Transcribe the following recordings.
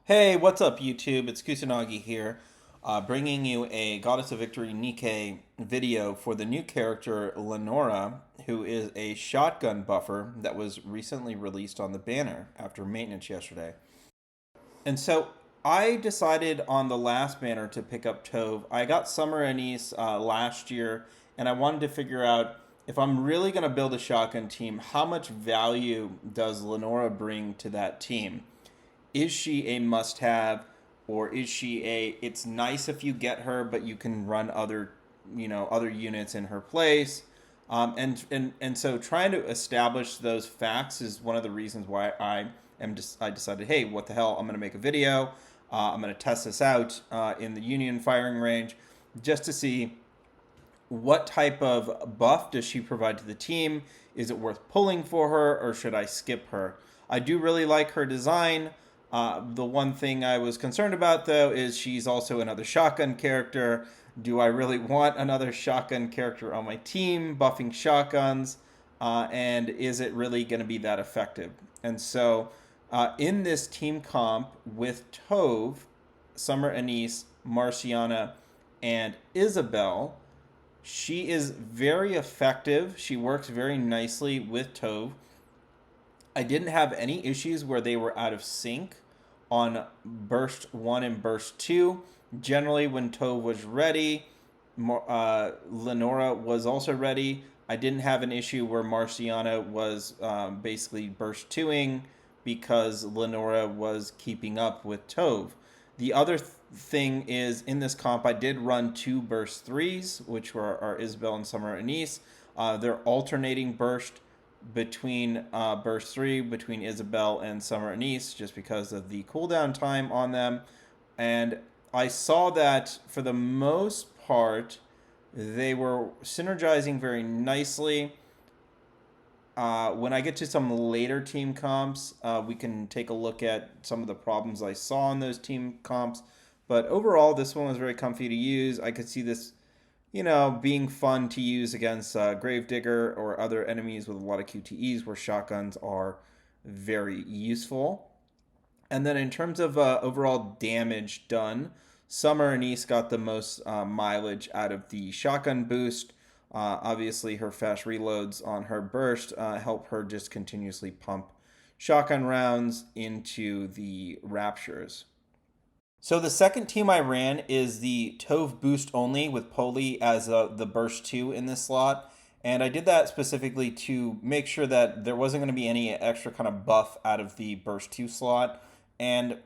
Hey, what's up, YouTube? It's Kusanagi here, bringing you a Goddess of Victory Nikke video for the new character Lenora, who is a shotgun buffer that was recently released on the banner after maintenance yesterday. And so I decided on the last banner to pick up Tove. I got Summer Anise last year, and I wanted to figure out if I'm really going to build a shotgun team, how much value does Lenora bring to that team? Is she a must have, or is she a it's nice if you get her but you can run other units in her place? And so trying to establish those facts is one of the reasons why I decided, hey, what the hell, I'm going to make a video. I'm going to test this out in the Union firing range just to see what type of buff does she provide to the team. Is it worth pulling for her, or should I skip her? I do really like her design. The one thing I was concerned about, though, is she's also another shotgun character. Do I really want another shotgun character on my team buffing shotguns? And is it really going to be that effective? And so, in this team comp with Tove, Summer Anise, Marciana, and Isabel, she is very effective. She works very nicely with Tove. I didn't have any issues where they were out of sync on burst 1 and burst 2. Generally, when Tove was ready, Lenora was also ready. I didn't have an issue where Marciana was basically burst 2ing because Lenora was keeping up with Tove. The other thing is, in this comp, I did run two burst 3s, which were our Isabel and Summer Anise. They're alternating burst between burst 3 between Isabel and Summer Anise just because of the cooldown time on them. And I saw that for the most part they were synergizing very nicely. When I get to some later team comps, we can take a look at some of the problems I saw in those team comps. But overall, this one was very comfy to use. I could see this, being fun to use against Gravedigger or other enemies with a lot of QTEs where shotguns are very useful. And then in terms of overall damage done, Summer Anise got the most mileage out of the shotgun boost. Obviously, her fast reloads on her burst help her just continuously pump shotgun rounds into the Raptures. So the second team I ran is the Tove boost only with Poli as the burst 2 in this slot. And I did that specifically to make sure that there wasn't going to be any extra kind of buff out of the burst 2 slot. And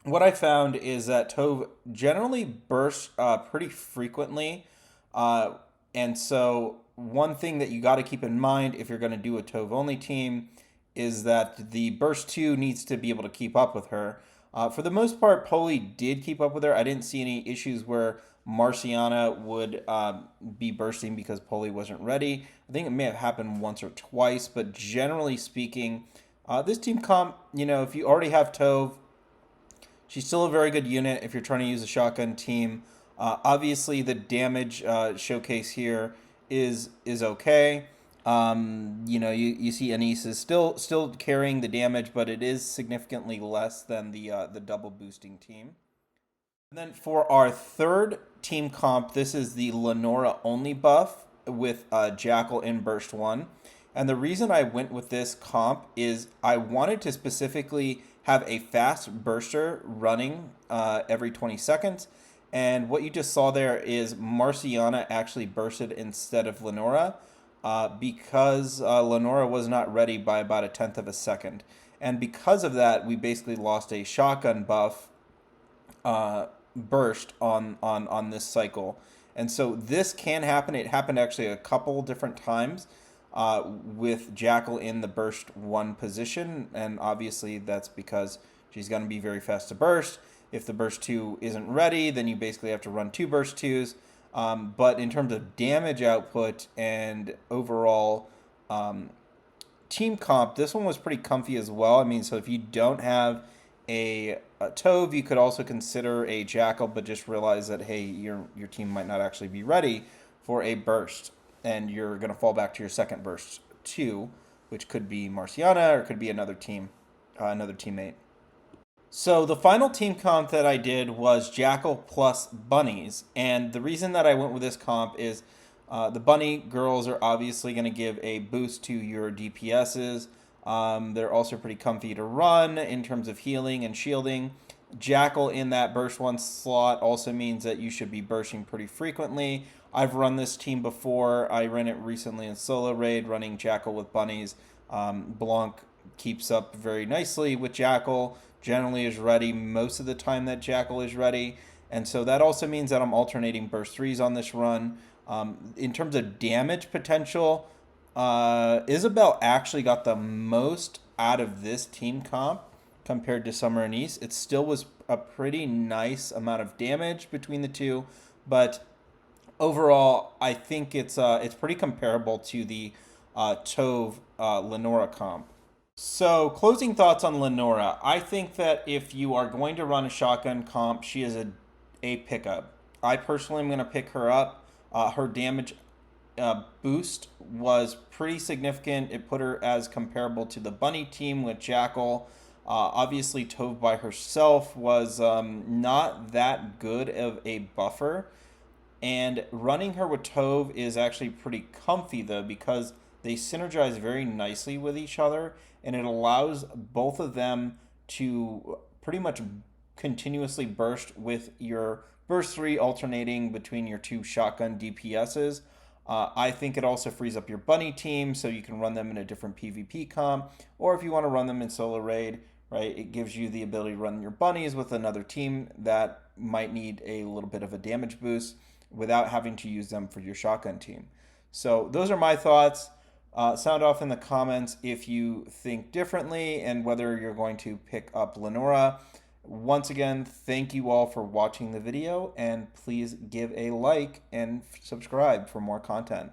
what I found is that Tove generally bursts pretty frequently. And so one thing that you got to keep in mind if you're going to do a Tove only team is that the burst 2 needs to be able to keep up with her. For the most part, Poli did keep up with her. I didn't see any issues where Marciana would be bursting because Poli wasn't ready. I think it may have happened once or twice, but generally speaking, this team comp, if you already have Tove, she's still a very good unit if you're trying to use a shotgun team. Obviously, the damage showcase here is okay. You see Anise is still carrying the damage, but it is significantly less than the double boosting team. And then for our third team comp, this is the Lenora only buff with Jackal in burst 1. And the reason I went with this comp is I wanted to specifically have a fast burster running every 20 seconds. And what you just saw there is Marciana actually bursted instead of Lenora because Lenora was not ready by about a tenth of a second. And because of that, we basically lost a shotgun buff burst on this cycle. And so this can happen. It happened actually a couple different times with Jackal in the burst 1 position. And obviously that's because she's going to be very fast to burst. If the burst 2 isn't ready, then you basically have to run two burst 2s. But in terms of damage output and overall team comp, this one was pretty comfy as well. I mean, so if you don't have a Tove, you could also consider a Jackal, but just realize that, hey, your team might not actually be ready for a burst, and you're going to fall back to your second burst 2, which could be Marciana or could be another team, another teammate. So the final team comp that I did was Jackal plus bunnies, and the reason that I went with this comp is the bunny girls are obviously going to give a boost to your DPSs. They're also pretty comfy to run in terms of healing and shielding. Jackal in that burst one slot also means that you should be bursting pretty frequently. I've run this team before. I ran it recently in solo raid, running Jackal with bunnies. Blanc keeps up very nicely with Jackal. Generally is ready most of the time that Jackal is ready, and so that also means that I'm alternating burst threes on this run. In terms of damage potential, Isabel actually got the most out of this team comp compared to Summer and East. It still was a pretty nice amount of damage between the two, but overall, I think it's pretty comparable to the Tove Lenora comp. So, closing thoughts on Lenora. I think that if you are going to run a shotgun comp, she is a pickup. I personally am going to pick her up. Her damage boost was pretty significant. It put her as comparable to the bunny team with Jackal. Obviously, Tove by herself was not that good of a buffer. And running her with Tove is actually pretty comfy though because they synergize very nicely with each other and it allows both of them to pretty much continuously burst with your burst 3 alternating between your two shotgun DPSs. I think it also frees up your bunny team so you can run them in a different PvP comp, or if you want to run them in solo raid, right? It gives you the ability to run your bunnies with another team that might need a little bit of a damage boost without having to use them for your shotgun team. So those are my thoughts. Sound off in the comments if you think differently and whether you're going to pick up Lenora. Once again, thank you all for watching the video and please give a like and subscribe for more content.